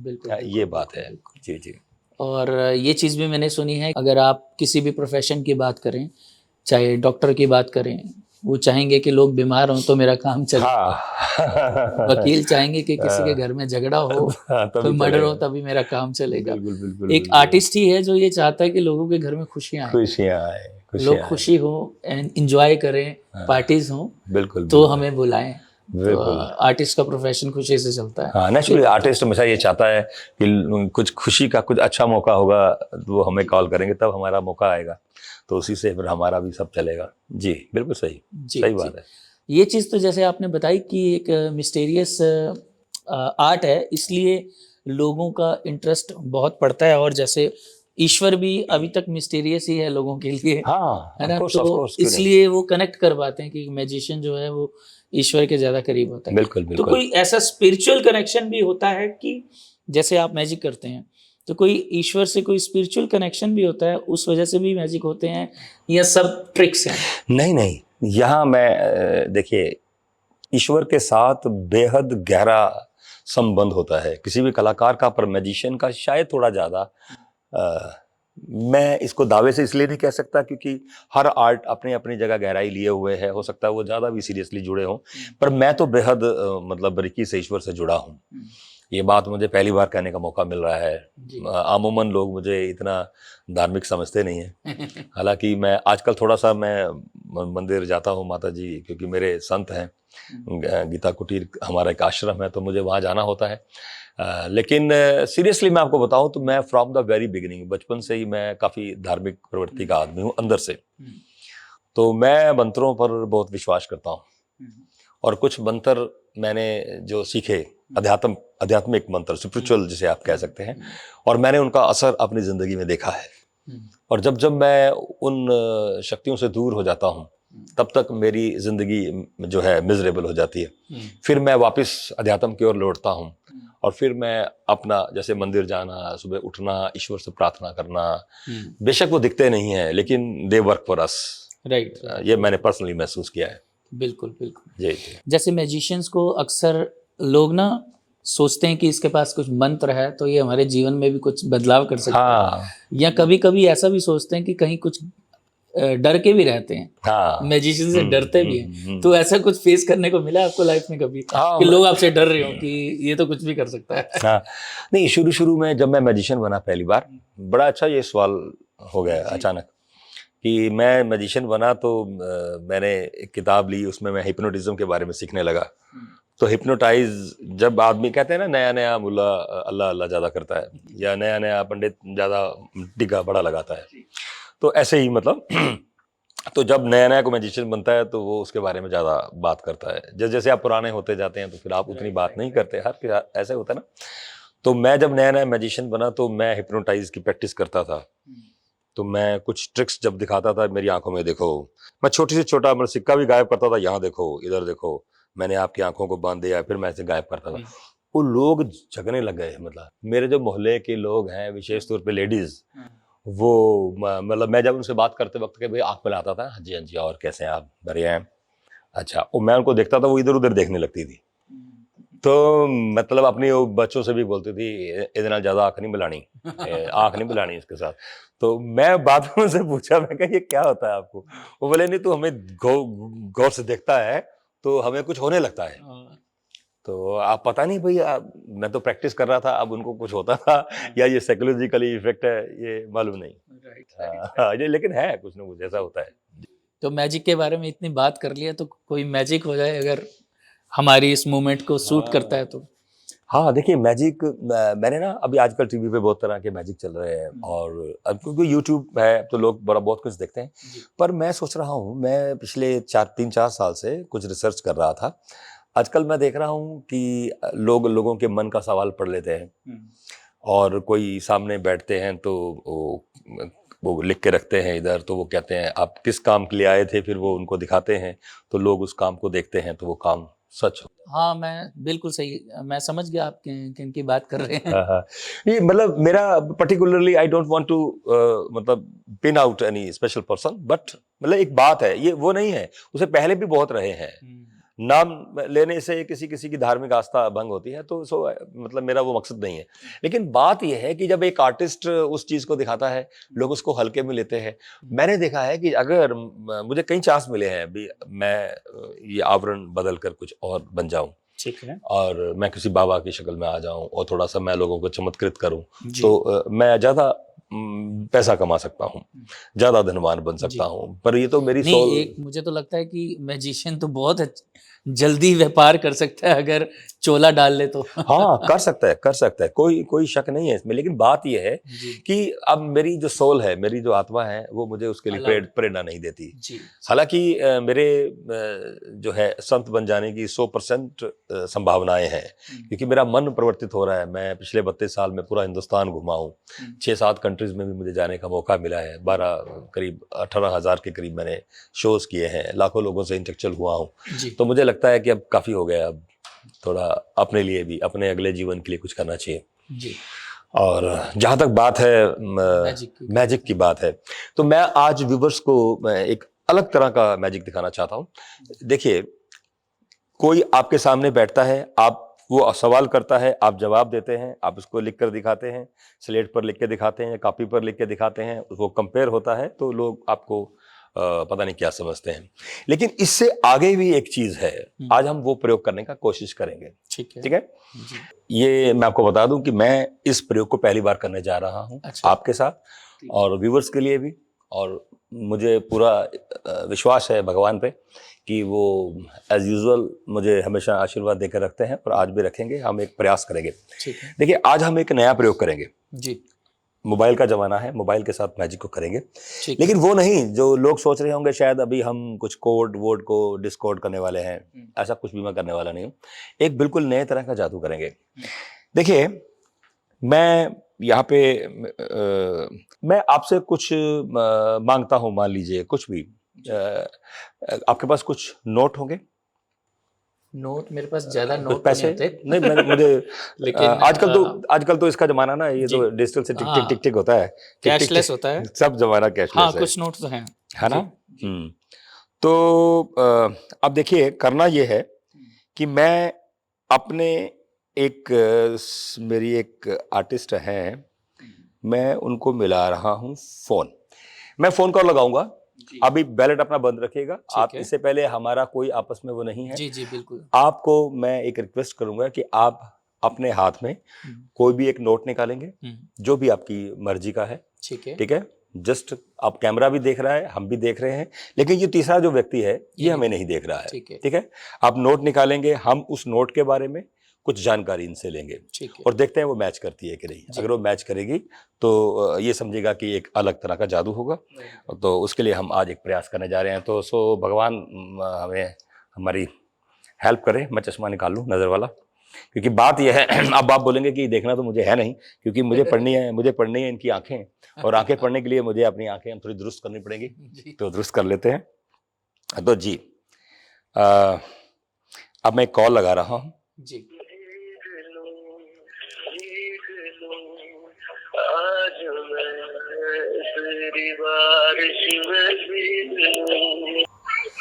ये बात है जी। और ये चीज़ भी मैंने सुनी है, अगर आप किसी भी प्रोफेशन की बात करें, चाहे डॉक्टर की बात करें, वो चाहेंगे कि लोग बीमार हों तो मेरा काम चले। हाँ। वकील चाहेंगे कि किसी के घर में झगड़ा हो, तो मर्डर हो, तभी मेरा काम चलेगा। बिल्कुल। एक आर्टिस्ट ही है जो ये चाहता है कि लोगों के घर में खुशियां आए। लोग खुशी हो एंड एंजॉय करें, पार्टीज हो, बिल्कुल तो हमें बुलाएं। बिल्कुल। आर्टिस्ट का प्रोफेशन खुशी से चलता है। हाँ, नेचुरली आर्टिस्ट हमेशा ये चाहता है कि कुछ खुशी का कुछ अच्छा मौका होगा तो वो हमें कॉल करेंगे, तब हमारा मौका आएगा, तो उसी से फिर हमारा भी सब चलेगा। जी बिल्कुल सही, सही बात है। ये चीज़ तो जैसे आपने बताई कि एक मिस्टीरियस आर्ट है, इसलिए लोगों का इंटरेस्ट बहुत पड़ता है, और जैसे ईश्वर भी अभी तक मिस्टीरियस ही है लोगों के लिए, हाँ, है ना? of course, तो of course, क्यों नहीं? इसलिए वो कनेक्ट कर पाते हैं कि मैजिशियन जो है वो ईश्वर के ज्यादा करीब होता है। बिल्कुल तो बिल्कुल। कोई ऐसा स्पिरिचुअल कनेक्शन भी होता है कि जैसे आप मैजिक करते हैं तो कोई ईश्वर से कोई स्पिरिचुअल कनेक्शन भी होता है, उस वजह से भी मैजिक होते हैं, या सब ट्रिक्स हैं? नहीं नहीं, यहाँ मैं देखिए, ईश्वर के साथ बेहद गहरा संबंध होता है किसी भी कलाकार का, पर मैजिशियन का शायद थोड़ा ज़्यादा। मैं इसको दावे से इसलिए नहीं कह सकता क्योंकि हर आर्ट अपनी अपनी जगह गहराई लिए हुए है, हो सकता है वो ज़्यादा भी सीरियसली जुड़े हों, पर मैं तो बेहद मतलब बारीकी से ईश्वर से जुड़ा हूँ। ये बात मुझे पहली बार कहने का मौका मिल रहा है। आमूमन लोग मुझे इतना धार्मिक समझते नहीं हैं, हालांकि मैं आजकल थोड़ा सा मैं मंदिर जाता हूँ माता जी, क्योंकि मेरे संत हैं, गीता कुटीर हमारा एक आश्रम है, तो मुझे वहाँ जाना होता है। लेकिन सीरियसली मैं आपको बताऊं तो मैं फ्रॉम द वेरी बिगिनिंग, बचपन से ही मैं काफ़ी धार्मिक प्रवृत्ति का आदमी हूँ अंदर से। तो मैं मंत्रों पर बहुत विश्वास करता हूँ, और कुछ मंत्र मैंने जो सीखे, आध्यात्मिक मंत्र, स्पिरिचुअल जिसे आप कह सकते हैं, और मैंने उनका असर अपनी ज़िंदगी में देखा है। और जब जब मैं उन शक्तियों से दूर हो जाता हूँ तब तक मेरी ज़िंदगी जो है मिजरेबल हो जाती है। फिर मैं वापस अध्यात्म की ओर लौटता हूँ, और फिर मैं अपना जैसे मंदिर जाना, सुबह उठना, ईश्वर से प्रार्थना करना, बेशक वो दिखते नहीं हैं लेकिन they work for us. Right, ये मैंने पर्सनली महसूस किया है। बिल्कुल बिल्कुल। जी। जैसे मैजिशियंस को अक्सर लोग ना सोचते हैं कि इसके पास कुछ मंत्र है तो ये हमारे जीवन में भी कुछ बदलाव कर सकता है, या कभी कभी ऐसा भी सोचते हैं कि कहीं कुछ डर के भी रहते हैं। हाँ, मैजिशियन से डरते भी हैं। तो ऐसा कुछ फेस करने को मिला आपको लाइफ में कभी कि लोग आपसे डर रहे हो कि ये तो कुछ भी कर सकता है? हाँ, नहीं, शुरू में जब मैं मैजिशियन बना पहली बार, बड़ा अच्छा ये सवाल हो गया अचानक कि मैं मैजिशियन बना, तो मैंने एक किताब ली, उसमें मैं हिप्नोटिज्म के बारे में सीखने लगा। तो हिप्नोटाइज, जब आदमी कहते हैं ना नया नया मुल्ला अल्लाह अल्लाह ज़्यादा करता है, या नया नया पंडित ज़्यादा टीका बड़ा लगाता है, तो ऐसे ही मतलब तो जब नया नया को मैजिशियन बनता है तो वो उसके बारे में ज़्यादा बात करता है। जैसे जैसे आप पुराने होते जाते हैं तो फिर आप उतनी बात नहीं करते, हर ऐसे होता है ना। तो मैं जब नया नया मैजिशियन बना तो मैं हिप्नोटाइज की प्रैक्टिस करता था। तो मैं कुछ ट्रिक्स जब दिखाता था, मेरी आंखों में देखो, मैं छोटी से छोटा मतलब सिक्का भी गायब करता था, यहाँ देखो, इधर देखो, मैंने आपकी आंखों को बांध दिया, फिर मैं ऐसे गायब करता था। वो लोग जगने लग गए। मतलब मेरे जो मोहल्ले के लोग हैं, विशेष तौर पे लेडीज, वो मतलब मैं जब उनसे बात करते वक्त के भाई आँख मिलाता था, हाँ जी और कैसे हैं आप, बढ़िया हैं, अच्छा, और मैं उनको देखता था, वो इधर उधर देखने लगती थी। तो मतलब अपनी बच्चों से भी बोलती थी इधर ना ज़्यादा आँख नहीं मिलानी, आँख नहीं मिलानी इसके साथ। तो मैं बाद में उनसे पूछा, मैं कहा ये क्या होता है आपको? वो बोले नहीं, तू हमें गौर से देखता है तो हमें कुछ होने लगता है। तो आप पता नहीं भैया, मैं तो प्रैक्टिस कर रहा था, अब उनको कुछ होता था या ये साइकोलॉजिकली इफेक्ट है, ये मालूम नहीं। ये लेकिन है कुछ ना कुछ ऐसा होता है। तो मैजिक के बारे में इतनी बात कर लिया, तो कोई मैजिक हो जाए अगर हमारी इस मूवमेंट को सूट करता है तो? हाँ, देखिए मैजिक, मैंने ना अभी आजकल टीवी पे बहुत तरह के मैजिक चल रहे हैं, और अब क्योंकि यूट्यूब है तो लोग बहुत कुछ देखते हैं। पर मैं सोच रहा हूँ, मैं पिछले 3-4 साल से कुछ रिसर्च कर रहा था। आजकल मैं देख रहा हूँ कि लोगों के मन का सवाल पढ़ लेते हैं, और कोई सामने बैठते हैं तो वो लिख के रखते हैं इधर, तो वो कहते हैं आप किस काम के लिए आए थे, फिर वो उनको दिखाते हैं, तो लोग उस काम को देखते हैं तो वो काम सच हो। हाँ, मैं बिल्कुल सही, मैं समझ गया आप किन की बात कर रहे हैं। हाँ, ये मतलब मेरा particularly I don't want to मतलब pin out any special person, but मतलब एक बात है, ये वो नहीं है, उसे पहले भी बहुत रहे हैं। नाम लेने से किसी की धार्मिक आस्था भंग होती है, तो मतलब मेरा वो मकसद नहीं है। लेकिन बात यह है कि जब एक आर्टिस्ट उस चीज को दिखाता है, लोग उसको हल्के में लेते हैं। मैंने देखा है कि अगर मुझे कई चांस मिले हैं भी, मैं ये आवरण बदल कर कुछ और बन जाऊं, ठीक है, और मैं किसी बाबा की शक्ल में आ जाऊं और थोड़ा सा मैं लोगों को चमत्कृत करूं, तो मैं ज्यादा पैसा कमा सकता हूँ, ज्यादा धनवान बन सकता हूँ, पर ये तो मेरी नहीं, सोल। एक मुझे तो लगता है कि मैजिशियन तो बहुत जल्दी व्यापार कर सकता है अगर चोला डाल ले तो। हाँ, कर सकता है, कोई कोई शक नहीं है इसमें। लेकिन बात यह है जी कि अब मेरी जो सोल है, मेरी जो आत्मा है, वो मुझे उसके लिए अलग। प्रेरणा नहीं देती। जी हालांकि मेरे जो है संत बन जाने की 100% संभावनाएं हैं, क्योंकि मेरा मन परिवर्तित हो रहा है। मैं पिछले 32 साल में पूरा हिंदुस्तान घुमा हूँ, 6-7 कंट्रीज में भी मुझे जाने का मौका मिला है, करीब 18,000 के करीब मैंने शोज किए हैं, लाखों लोगों से इंटेलेक्चुअल हुआ हूँ। जी तो मुझे लगता है कि अब काफ़ी हो गया, अब थोड़ा अपने लिए भी, अपने अगले जीवन के लिए कुछ करना चाहिए। जी। और जहाँ तक बात है मैजिक की बात है, तो मैं आज व्यूवर्स को मैं एक अलग तरह का मैजिक दिखाना चाहता हूँ। देखिए, कोई आपके सामने बैठता है, आप वो सवाल करता है, आप जवाब देते हैं, आप उसको लिख कर दिखाते हैं, स्लेट पर लिख के दिखाते हैं, कॉपी पर लिख के दिखाते हैं, वो कंपेयर होता है, तो लोग आपको पता नहीं क्या समझते हैं। लेकिन इससे आगे भी एक चीज है, आज हम वो प्रयोग करने का कोशिश करेंगे। ठीक है। जी। ये मैं आपको बता दूं कि मैं इस प्रयोग को पहली बार करने जा रहा हूं। अच्छा। आपके साथ और व्यूवर्स के लिए भी, और मुझे पूरा विश्वास है भगवान पे कि वो एज यूजुअल मुझे हमेशा आशीर्वाद देकर रखते हैं, और आज भी रखेंगे। हम एक प्रयास करेंगे। ठीक है। देखिए, आज हम एक नया प्रयोग करेंगे। जी। मोबाइल का जमाना है, मोबाइल के साथ मैजिक को करेंगे। ठीक लेकिन वो नहीं जो लोग सोच रहे होंगे, शायद अभी हम कुछ कोड वोड को डिस्कोड करने वाले हैं, ऐसा कुछ भी मैं करने वाला नहीं हूँ। एक बिल्कुल नए तरह का जादू करेंगे। देखिए, मैं यहाँ पे मैं आपसे कुछ मांगता हूँ, मान लीजिए कुछ भी। आपके पास कुछ नोट होंगे? नोट मेरे पास ज्यादा कुछ नोट पैसे नहीं होते। नहीं, मुझे लेकिन आजकल तो इसका जमाना ना, ये जी। तो डिजिटल से टिक टिक हाँ, टिक टिक होता है, टिक टिक कैशलेस टिक, होता है। सब जमाना कैशलेस हाँ, है कुछ नोट तो हैं। है ना। जी। तो अब देखिए, करना ये है कि मैं अपने मेरी एक आर्टिस्ट हैं, मैं उनको मिला रहा हूँ फोन। मैं फोन कॉल लगाऊंगा, अभी बैलेट अपना बंद रखिएगा। आप है। इससे पहले, हमारा कोई आपस में वो नहीं है। जी जी बिल्कुल। आपको मैं एक रिक्वेस्ट करूंगा कि आप अपने हाथ में कोई भी एक नोट निकालेंगे, जो भी आपकी मर्जी का है। ठीक है। ठीक है। जस्ट आप, कैमरा भी देख रहा है, हम भी देख रहे हैं, लेकिन ये तीसरा जो व्यक्ति है, ये हमें नहीं देख रहा है। ठीक है। आप नोट निकालेंगे, हम उस नोट के बारे में कुछ जानकारी इनसे लेंगे, और देखते हैं वो मैच करती है कि नहीं। अगर वो मैच करेगी तो ये समझेगा कि एक अलग तरह का जादू होगा। तो उसके लिए हम आज एक प्रयास करने जा रहे हैं। तो भगवान हमें हमारी हेल्प करे। मैं चश्मा निकाल लूँ नज़र वाला, क्योंकि बात यह है, अब आप बोलेंगे कि देखना तो मुझे है नहीं, क्योंकि मुझे पढ़नी है इनकी आंखें, और आंखें पढ़ने के लिए मुझे अपनी आंखें थोड़ी दुरुस्त करनी पड़ेंगी। तो दुरुस्त कर लेते हैं। तो जी, अब मैं कॉल लगा रहा हूँ जी।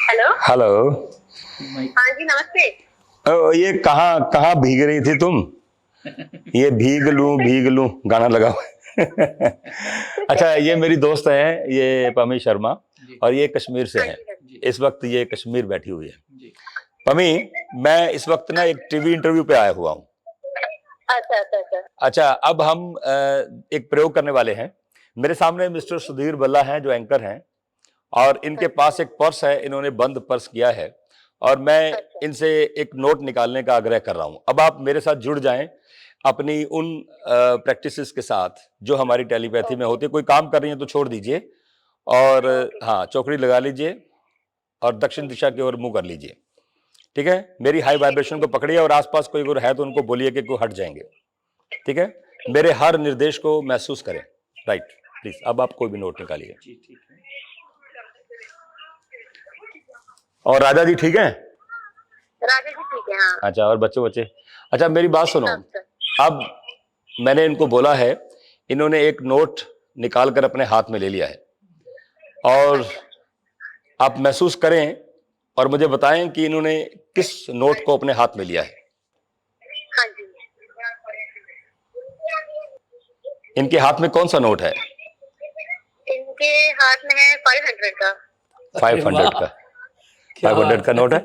हेलो। हेलो। हाँ जी, नमस्ते। ये कहाँ भीग रही थी तुम? ये भीग लूं गाना लगा हुआ है। अच्छा, ये मेरी दोस्त है, ये पमी शर्मा, और ये कश्मीर से है। इस वक्त ये कश्मीर बैठी हुई है। पमी, मैं इस वक्त ना एक टीवी इंटरव्यू पे आया हुआ हूँ। अच्छा, अब हम एक प्रयोग करने वाले हैं। मेरे सामने मिस्टर सुधीर बल्ला हैं, जो एंकर हैं, और इनके पास एक पर्स है, इन्होंने बंद पर्स किया है, और मैं इनसे एक नोट निकालने का आग्रह कर रहा हूं। अब आप मेरे साथ जुड़ जाएं अपनी उन प्रैक्टिसेस के साथ जो हमारी टेलीपैथी में होती है। कोई काम कर रही है तो छोड़ दीजिए, और हाँ, चौकड़ी लगा लीजिए, और दक्षिण दिशा की ओर मुंह कर लीजिए। ठीक है। मेरी हाई वाइब्रेशन को पकड़िए, और आसपास कोई अगर है तो उनको बोलिए कि कोई हट जाएंगे। ठीक है। मेरे हर निर्देश को महसूस करें। Right, please. अब आप कोई भी नोट निकालिए। और राजा जी ठीक है? राजा जी ठीक है। हाँ। अच्छा, और बच्चे? अच्छा, मेरी बात सुनो। अब मैंने इनको बोला है, इन्होंने एक नोट निकाल कर अपने हाथ में ले लिया है, और आप महसूस करें और मुझे बताएं कि इन्होंने किस नोट को अपने हाथ में लिया है। हाँ जी। इनके हाथ में कौन सा नोट है? इनके हाथ में है 500 का। 500 का? 500 का नोट है।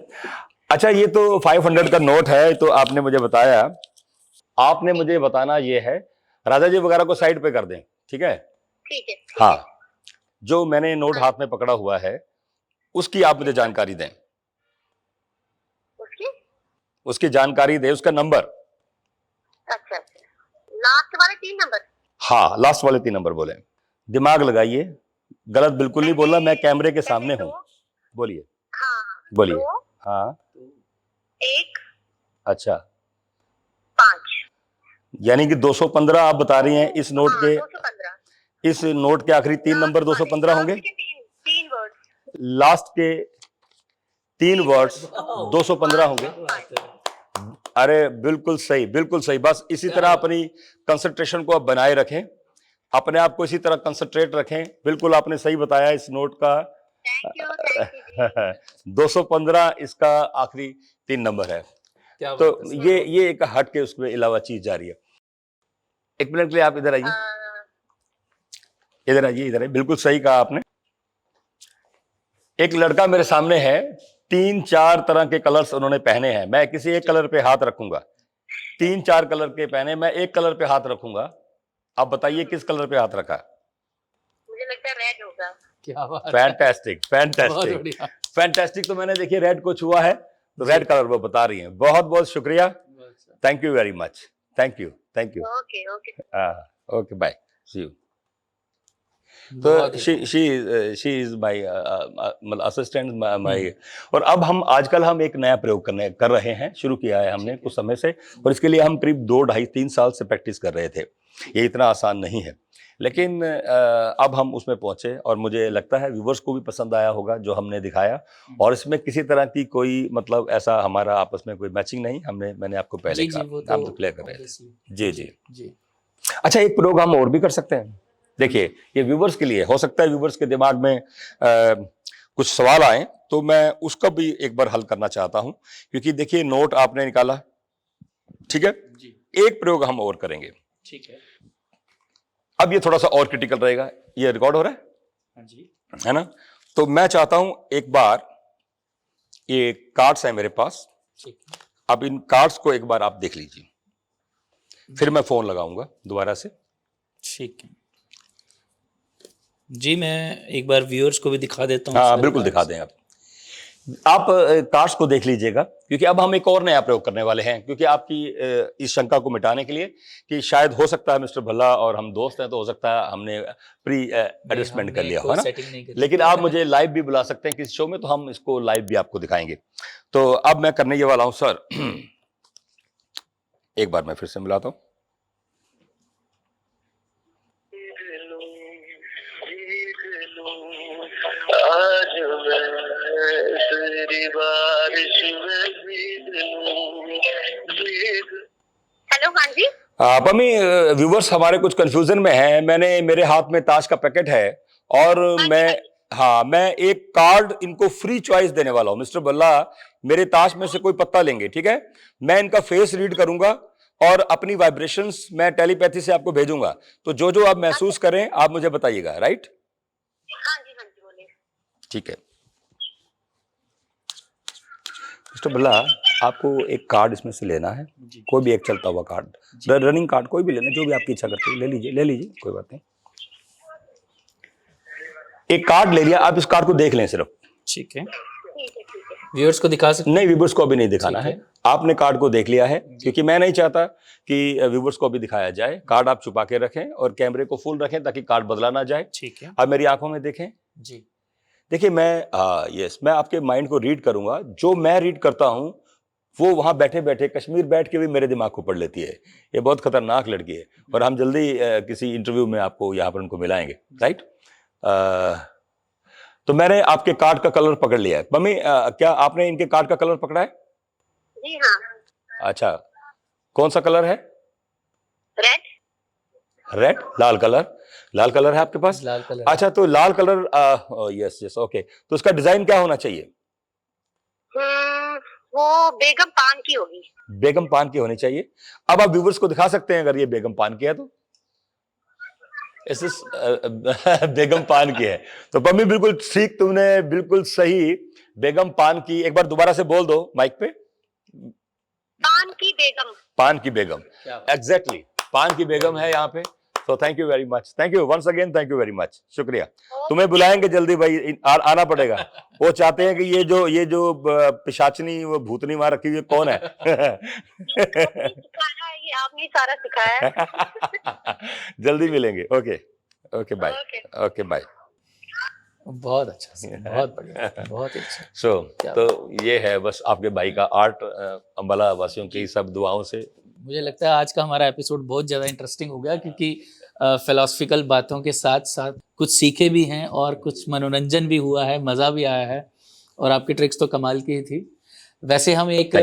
अच्छा, ये तो 500 का नोट है। तो आपने मुझे बताया, आपने मुझे बताना ये है, राजा जी वगैरह को साइड पे कर दें। ठीक है। ठीक है। हाँ, जो मैंने नोट हाथ में पकड़ा हुआ है उसकी आप मुझे जानकारी दें, उसकी उसकी जानकारी दें, उसका नंबर। अच्छा अच्छा, लास्ट वाले 3 नंबर। हाँ, लास्ट वाले 3 नंबर बोले। दिमाग लगाइए, गलत बिल्कुल नहीं बोलना, मैं कैमरे के सामने हूँ। बोलिए हाँ, बोलिए। 2 हाँ, 1 अच्छा, 5। यानी कि 215 आप बता रही हैं इस नोट के, 215 इस नोट के आखिरी 3 नंबर 215 होंगे। 3 वर्ड्स। लास्ट के 3 वर्ड्स 215 होंगे। अरे बिल्कुल सही, बिल्कुल सही। बस इसी तरह अपनी कंसंट्रेशन को आप बनाए रखें, अपने आप को इसी तरह कंसंट्रेट रखें। बिल्कुल आपने सही बताया। इस नोट का थैंक यू जी। 215 इसका आखिरी 3 नंबर है। क्या तो बात है। ये एक हट के उसके अलावा चीज जा रही है। 1 मिनट के लिए आप इधर आइए, इधर आइए, इधर आइए। बिल्कुल सही कहा आपने। एक लड़का मेरे सामने है, 3-4 तरह के कलर्स उन्होंने पहने हैं। मैं किसी एक कलर पे हाथ रखूंगा। 3-4 कलर के पहने, मैं एक कलर पे हाथ रखूंगा। आप बताइए किस कलर पे हाथ रखा? मुझे लगता है रेड होगा। क्या बात है। फैंटास्टिक, बहुत फैंटास्टिक, बढ़िया। फैंटास्टिक। तो मैंने देखिए रेड को छुआ है, तो रेड कलर वो बता रही हैं। बहुत बहुत शुक्रिया, thank you very much, thank you, thank you. Okay okay. Okay, bye, see you. बहुत तो ही शी इज माई मतलब असिस्टेंट माई। और अब आजकल एक नया प्रयोग कर रहे हैं, शुरू किया है हमने कुछ समय से, और इसके लिए हम करीब 2, 2.5, 3 साल से प्रैक्टिस कर रहे थे। ये इतना आसान नहीं है, लेकिन अब हम उसमें पहुंचे और मुझे लगता है व्यूवर्स को भी पसंद आया होगा जो हमने दिखाया। और इसमें किसी तरह की कोई मतलब ऐसा हमारा आपस में कोई मैचिंग नहीं, मैंने आपको पहले जी, वो कहा, हम तो तो क्लियर कर रहे थे। obviously। जी जी। जी अच्छा, एक प्रयोग हम और भी कर सकते हैं। देखिए, ये व्यूवर्स के लिए हो सकता है, व्यूवर्स के दिमाग में कुछ सवाल आए, तो मैं उसका भी एक बार हल करना चाहता हूं। क्योंकि देखिए, नोट आपने निकाला, ठीक है, एक प्रयोग हम और करेंगे। ठीक है। अब ये थोड़ा सा और क्रिटिकल रहेगा। ये रिकॉर्ड हो रहा है? हाँ जी। है ना? तो मैं चाहता हूं एक बार, ये कार्ड्स है मेरे पास, ठीक है। अब इन कार्ड्स को एक बार आप देख लीजिए, फिर मैं फोन लगाऊंगा दोबारा से। ठीक है जी, मैं एक बार व्यूअर्स को भी दिखा देता हूँ। हाँ बिल्कुल, दिखा दें आप कार्ड्स को देख लीजिएगा। क्योंकि अब हम एक और नया प्रयोग करने वाले हैं, क्योंकि आपकी इस शंका को मिटाने के लिए कि शायद हो सकता है मिस्टर भल्ला और हम दोस्त हैं, तो हो सकता है हमने प्री एडजस्टमेंट कर लिया हो, है ना? लेकिन आप मुझे लाइव भी बुला सकते हैं किसी शो में, तो हम इसको लाइव भी आपको दिखाएंगे। तो अब मैं करने ये वाला हूं सर। एक बार मैं फिर से मिलाता हूं। आज मैं तेरी बारिश में भीग लूं। हेलो, हाँ जी। पम्मी, व्यूवर्स हमारे कुछ कंफ्यूजन में हैं। मेरे हाथ में ताश का पैकेट है और मैं एक कार्ड इनको फ्री चॉइस देने वाला हूं। मिस्टर भल्ला मेरे ताश में से कोई पत्ता लेंगे, ठीक है? मैं इनका फेस रीड करूंगा और अपनी वाइब्रेशंस मैं टेलीपैथी से आपको भेजूंगा। तो जो आप महसूस करें आप मुझे बताइएगा, राइट? हाँ जी बोलिए। ठीक है मिस्टर भल्ला, आपको एक कार्ड इसमें से लेना है, कोई भी एक चलता हुआ कार्ड, रनिंग कार्ड कोई भी लेना, जो भी आपकी इच्छा करती है ले लीजिए, कोई बात नहीं। एक कार्ड ले लिया, आप इस कार्ड को देख लें सिर्फ। ठीक है। व्यूअर्स को दिखा सकते? नहीं, व्यूवर्स को अभी नहीं दिखाना है। आपने कार्ड को देख लिया है, क्योंकि मैं नहीं चाहता कि व्यूवर्स को अभी दिखाया जाए। कार्ड आप छुपा के रखें और कैमरे को फुल रखें ताकि कार्ड बदला ना जाए। ठीक है। आप मेरी आंखों में देखें जी। देखिए, मैं आपके माइंड को रीड करूंगा। जो मैं रीड करता हूं वो वहां बैठे बैठे कश्मीर बैठ के भी मेरे दिमाग को पढ़ लेती है। ये बहुत खतरनाक लड़की है और हम जल्दी किसी इंटरव्यू में आपको यहाँ पर उनको मिलाएंगे, राइट? तो मैंने आपके कार्ड का कलर पकड़ लिया है। मम्मी, क्या आपने इनके कार्ड का कलर पकड़ा है? जी हाँ। अच्छा, कौन सा कलर है? रेड। रेड, लाल कलर है आपके पास? लाल कलर। अच्छा, तो लाल कलर, यस ओके। तो उसका डिजाइन क्या होना चाहिए? वो बेगम पान की होगी। बेगम पान की होनी चाहिए। अब आप व्यूवर्स को दिखा सकते हैं अगर ये बेगम पान की है तो। बेगम पान की है तो पम्मी बिल्कुल ठीक, तुमने बिल्कुल सही, बेगम पान की। एक बार दोबारा से बोल दो माइक पे। पान की बेगम। पान की बेगम, एग्जैक्टली, पान की बेगम है यहाँ पे। तो thank you very much, thank you once again, thank you very much, शुक्रिया। तुम्हें बुलाएंगे जल्दी भाई, आना पड़ेगा। वो चाहते हैं कि ये जो पिशाचनी वो भूतनी वहां रखी हुई कौन है? सिखाया है, ये आपने ही सारा सिखाया है। जल्दी मिलेंगे, okay okay bye, okay. Okay bye. बहुत अच्छा सर, बहुत बढ़िया, बहुत ही अच्छा। सो क्या तो ये है बस आपके भाई का आर्ट, अंबाला वासियों की सब दुआओं से। मुझे लगता है आज का हमारा एपिसोड बहुत ज़्यादा इंटरेस्टिंग हो गया, क्योंकि फिलोसफिकल बातों के साथ साथ कुछ सीखे भी हैं और कुछ मनोरंजन भी हुआ है, मज़ा भी आया है, और आपकी ट्रिक्स तो कमाल की ही थी। वैसे हम एक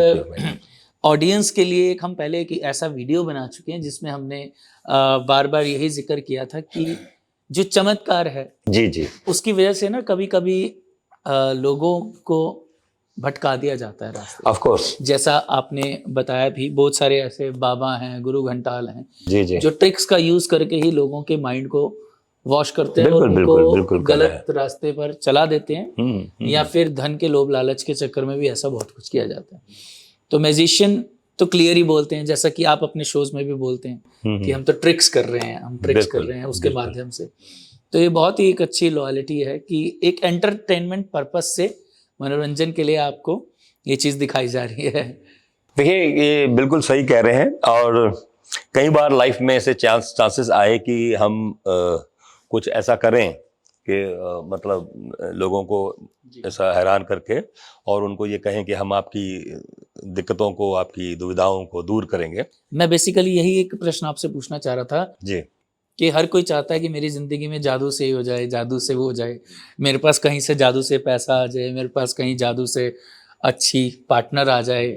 ऑडियंस के लिए हम पहले एक ऐसा वीडियो बना चुके हैं जिसमें हमने बार बार यही जिक्र किया था कि जो चमत्कार है जी जी उसकी वजह से ना कभी कभी लोगों को भटका दिया जाता है रास्ते। ऑफ कोर्स, जैसा आपने बताया भी, बहुत सारे ऐसे बाबा हैं, गुरु घंटाल हैं जी जी जो ट्रिक्स का यूज करके ही लोगों के माइंड को वॉश करते हैं और बिल्कुल, बिल्कुल, उनको बिल्कुल कर रहे गलत रास्ते पर चला देते हैं, या फिर धन के लोभ लालच के चक्कर में भी ऐसा बहुत कुछ किया जाता है। तो मैजिशियन तो क्लियर ही बोलते हैं, जैसा कि आप अपने शोज में भी बोलते हैं कि हम तो ट्रिक्स कर रहे हैं, हम ट्रिक्स कर रहे हैं उसके माध्यम से। तो ये बहुत ही एक अच्छी लॉयल्टी है कि एक एंटरटेनमेंट पर्पस से, मनोरंजन के लिए आपको ये चीज़ दिखाई जा रही है। देखिए ये बिल्कुल सही कह रहे हैं, और कई बार लाइफ में ऐसे चांसेस आए कि हम कुछ ऐसा करें कि मतलब लोगों को ऐसा हैरान करके और उनको ये कहें कि हम आपकी दिक्कतों को, आपकी दुविधाओं को दूर करेंगे। मैं बेसिकली यही एक प्रश्न आपसे पूछना चाह रहा था जी कि हर कोई चाहता है कि मेरी ज़िंदगी में जादू से ये हो जाए, जादू से वो हो जाए, मेरे पास कहीं से जादू से पैसा आ जाए, मेरे पास कहीं जादू से अच्छी पार्टनर आ जाए।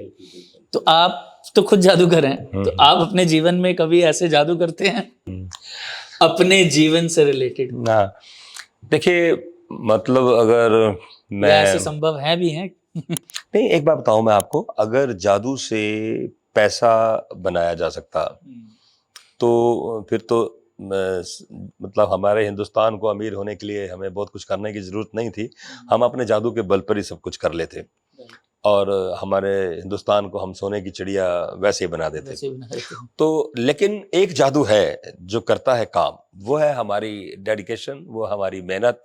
तो आप तो खुद जादूगर हैं, तो आप अपने जीवन में कभी ऐसे जादू करते हैं अपने जीवन से रिलेटेड? ना, देखिए मतलब अगर मैं ऐसे संभव है भी हैं? नहीं, एक बात बताऊं मैं आपको, अगर जादू से पैसा बनाया जा सकता तो फिर तो मतलब हमारे हिंदुस्तान को अमीर होने के लिए हमें बहुत कुछ करने की जरूरत नहीं थी, हम अपने जादू के बल पर ही सब कुछ कर लेते और हमारे हिंदुस्तान को हम सोने की चिड़िया वैसे ही बना देते। तो लेकिन एक जादू है जो करता है काम, वो है हमारी डेडिकेशन, वो हमारी मेहनत।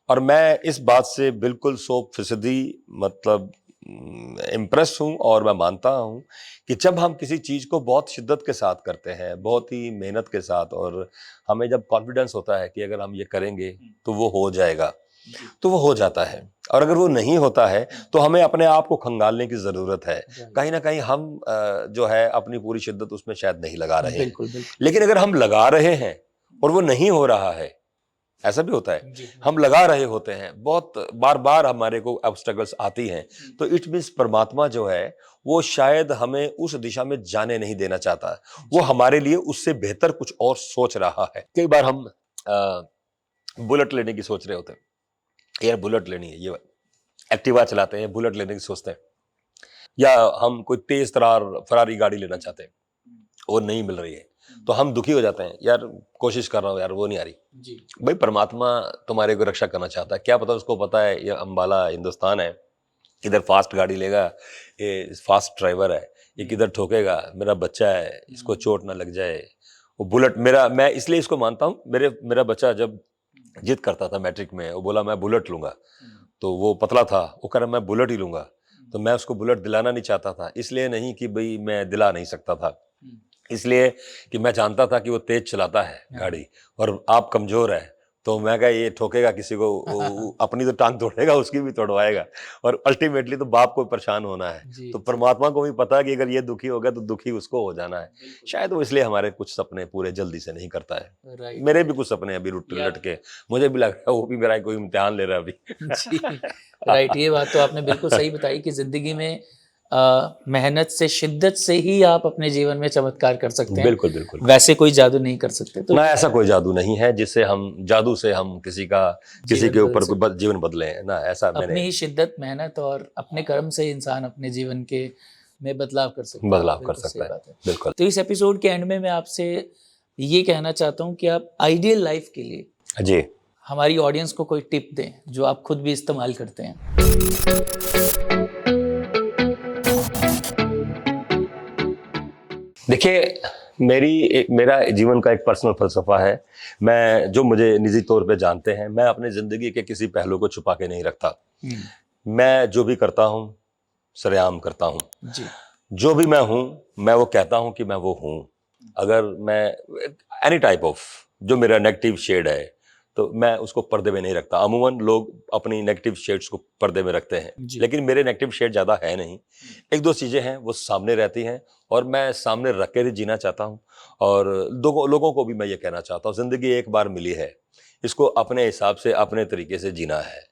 और मैं इस बात से बिल्कुल 100% मतलब इम्प्रेस हूँ, और मैं मानता हूँ कि जब हम किसी चीज़ को बहुत शिद्दत के साथ करते हैं, बहुत ही मेहनत के साथ, और हमें जब कॉन्फिडेंस होता है कि अगर हम ये करेंगे तो वो हो जाएगा, तो वो हो जाता है। और अगर वो नहीं होता है तो हमें अपने आप को खंगालने की ज़रूरत है। कहीं ना कहीं हम जो है अपनी पूरी शिद्दत उसमें शायद नहीं लगा रहे हैं। लेकिन अगर हम लगा रहे हैं और वो नहीं हो रहा है, ऐसा भी होता है, हम लगा रहे होते हैं, बहुत बार बार हमारे को ऑब्स्टेकल्स आती हैं, तो इट मीन्स परमात्मा जो है वो शायद हमें उस दिशा में जाने नहीं देना चाहता, वो हमारे लिए उससे बेहतर कुछ और सोच रहा है। कई बार हम बुलेट लेने की सोच रहे होते हैं, यार बुलेट लेनी है, ये एक्टिवा चलाते हैं, बुलेट लेने की सोचते हैं, या हम कोई तेज तरार फरारी गाड़ी लेना चाहते हैं, वो नहीं मिल रही है तो हम दुखी हो जाते हैं, यार कोशिश कर रहा हूँ यार वो नहीं आ रही। भाई परमात्मा तुम्हारे को रक्षा करना चाहता है, क्या पता उसको पता है ये अंबाला हिंदुस्तान है, इधर फास्ट गाड़ी लेगा, ये फास्ट ड्राइवर है, ये किधर ठोकेगा, मेरा बच्चा है, इसको चोट ना लग जाए। वो बुलेट मैं इसलिए इसको मानता हूँ, मेरा बच्चा जब जिद करता था मैट्रिक में, वो बोला मैं बुलेट लूंगा, तो वो पतला था, वो कह रहा मैं बुलेट ही लूंगा, तो मैं उसको बुलेट दिलाना नहीं चाहता था, इसलिए नहीं कि भाई मैं दिला नहीं सकता था, इसलिए कि मैं जानता था कि वो तेज चलाता है गाड़ी और आप कमजोर है, तो मैं कहा ये ठोकेगा किसी को, अपनी तो टांग तोड़ेगा, उसकी भी तोड़वाएगा, और अल्टीमेटली तो बाप को परेशान होना है। तो परमात्मा को भी पता है कि अगर ये दुखी होगा तो दुखी उसको हो जाना है, शायद वो इसलिए हमारे कुछ सपने पूरे जल्दी से नहीं करता है। मेरे भी कुछ सपने अभी लट के, मुझे भी लग रहा है वो भी मेरा कोई इम्तिहान ले रहा है अभी। राइट, ये बात तो आपने बिल्कुल सही बताई कि जिंदगी में मेहनत से, शिद्दत से ही आप अपने जीवन में चमत्कार कर सकते हैं। बिल्कुल बिल्कुल, वैसे कोई जादू नहीं कर सकते। तो ना ऐसा कोई जादू नहीं है जिससे हम जादू से हम किसी के ऊपर कोई जीवन बदले ना, ऐसा अपनी ही शिद्दत, मेहनत और अपने कर्म से इंसान अपने जीवन के में बदलाव कर सकता है। बिल्कुल। तो इस एपिसोड के एंड में मैं आपसे ये कहना चाहता हूँ कि आप आइडियल लाइफ के लिए जी हमारी ऑडियंस को कोई टिप दें जो आप खुद भी इस्तेमाल करते हैं। देखिए मेरा जीवन का एक पर्सनल फलसफा है। मैं जो मुझे निजी तौर पे जानते हैं, मैं अपनी ज़िंदगी के किसी पहलू को छुपा के नहीं रखता। मैं जो भी करता हूँ सरेआम करता हूँ जी। जो भी मैं हूँ मैं वो कहता हूँ कि मैं वो हूँ। अगर मैं एनी टाइप ऑफ जो मेरा नेगेटिव शेड है तो मैं उसको पर्दे में नहीं रखता। अमूमन लोग अपनी नेगेटिव शेड्स को पर्दे में रखते हैं, लेकिन मेरे नेगेटिव शेड ज़्यादा है नहीं। एक दो चीज़ें हैं वो सामने रहती हैं और मैं सामने रख कर ही जीना चाहता हूँ। और लोगों को भी मैं ये कहना चाहता हूँ, ज़िंदगी एक बार मिली है, इसको अपने हिसाब से अपने तरीके से जीना है,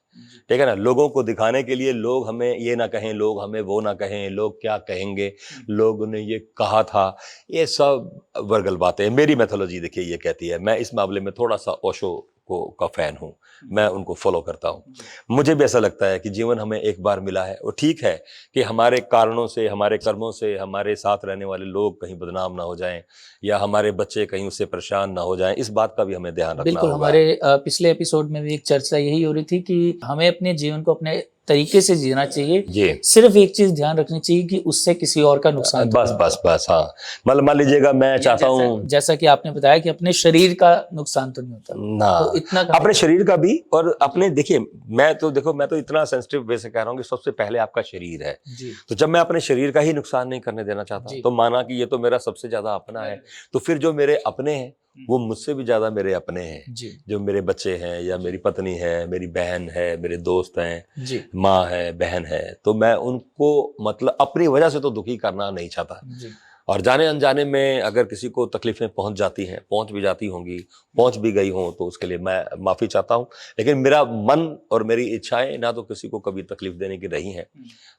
ठीक है ना। लोगों को दिखाने के लिए लोग हमें ये ना कहें, लोग हमें वो ना कहें, लोग क्या कहेंगे, लोगों ने ये कहा था, ये सब वर्गल बातें। मेरी मैथोलॉजी देखिए ये कहती है, मैं इस मामले में थोड़ा सा ओशो का फैन हूँ, मैं उनको फॉलो करता हूँ। मुझे भी ऐसा लगता है कि जीवन हमें एक बार मिला है, वो ठीक है कि हमारे कारणों से, हमारे कर्मों से हमारे साथ रहने वाले लोग कहीं बदनाम ना हो जाएं या हमारे बच्चे कहीं उससे परेशान ना हो जाएं, इस बात का भी हमें ध्यान रखना बिल्कुल। होगा। हमारे पिछले एपिसोड में भी एक चर्चा यही हो रही थी कि हमें अपने जीवन को अपने तरीके से जीना चाहिए। जी, सिर्फ एक चीज ध्यान रखनी चाहिए कि उससे किसी और का नुकसान तो बस नहीं बस बस, हाँ। मतलब मान लीजिएगा मैं चाहता हूँ जैसा कि आपने बताया कि अपने शरीर का नुकसान तो नहीं होता, ना, तो इतना अपने शरीर का भी और अपने, देखिए मैं तो इतना सेंसिटिव वे से कह रहा हूँ कि सबसे पहले आपका शरीर है। जी। तो जब मैं अपने शरीर का ही नुकसान नहीं करने देना चाहता, जी। तो माना कि ये तो मेरा सबसे ज्यादा अपना है, तो फिर जो मेरे अपने हैं वो मुझसे भी ज्यादा मेरे अपने हैं। जी। जो मेरे बच्चे हैं या मेरी पत्नी है, मेरी बहन है, मेरे दोस्त हैं, जी। माँ है, बहन है, तो मैं उनको मतलब अपनी वजह से तो दुखी करना नहीं चाहता। जी। और जाने अनजाने में अगर किसी को तकलीफें पहुंच जाती हैं, पहुंच भी जाती होंगी, पहुंच भी गई हों, तो उसके लिए मैं माफ़ी चाहता हूं। लेकिन मेरा मन और मेरी इच्छाएं ना तो किसी को कभी तकलीफ देने की रही हैं,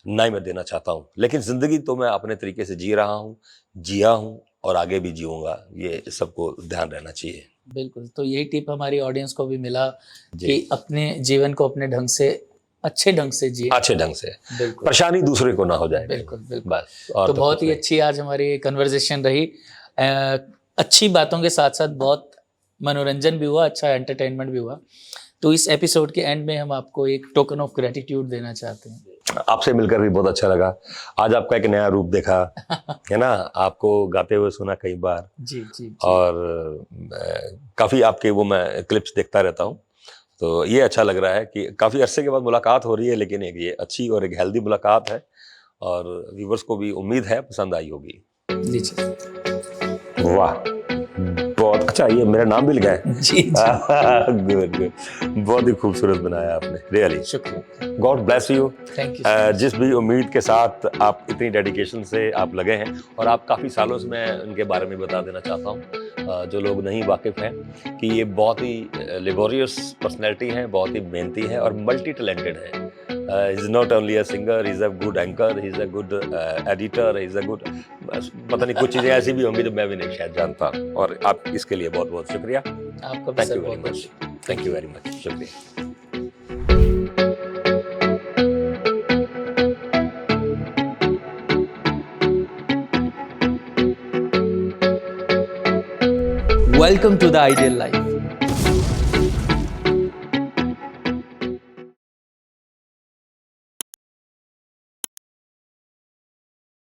ना ही मैं देना चाहता हूं। लेकिन ज़िंदगी तो मैं अपने तरीके से जी रहा हूं, जिया हूं और आगे भी जीऊँगा, ये सबको ध्यान रहना चाहिए। बिल्कुल। तो यही टिप हमारी ऑडियंस को भी मिला जी। कि अपने जीवन को अपने ढंग से, अच्छे ढंग से जिए। अच्छे ढंग से, बिल्कुल परेशानी दूसरे को ना हो जाए। बिल्कुल बिल्कुल। बस। और तो तो बहुत कुछ ही नहीं। अच्छी आज हमारी कन्वर्सेशन रही। अच्छी बातों के साथ साथ बहुत मनोरंजन भी हुआ, अच्छा एंटरटेनमेंट भी हुआ। तो इस एपिसोड के एंड में हम आपको एक टोकन ऑफ ग्रेटिट्यूड देना चाहते हैं। आपसे मिलकर भी बहुत अच्छा लगा। आज आपका एक नया रूप देखा है ना, आपको गाते हुए सुना कई बार, जी जी, जी। और काफ़ी आपके वो मैं क्लिप्स देखता रहता हूँ, तो ये अच्छा लग रहा है कि काफ़ी अरसे के बाद मुलाकात हो रही है, लेकिन एक ये अच्छी और एक हेल्दी मुलाकात है और व्यूवर्स को भी उम्मीद है पसंद आई होगी। जी जी वाह, बहुत अच्छा, ये मेरा नाम भी लिखा है। जी जी। गुड गुड, बहुत ही खूबसूरत बनाया आपने, रियली। शुक्रिया, God bless you. Thank you. जिस भी उम्मीद के साथ आप इतनी डेडिकेशन से आप लगे हैं, और आप काफ़ी सालों से, मैं उनके बारे में बता देना चाहता हूँ जो लोग नहीं वाकिफ़ हैं, कि ये बहुत ही लेबोरियस पर्सनैलिटी है, बहुत ही मेहनती है और मल्टी टैलेंटेड है। Is not only a singer, is a good anchor, is a good editor, is a good, पता नहीं कुछ चीज़ें ऐसी भी होंगी जो मैं भी नहीं शायद जानता। और आप इसके लिए बहुत बहुत शुक्रिया। आपका भी थैंक सर यू वेरी बहुत much, thank you very much, शुक्रिया। Welcome to the ideal life.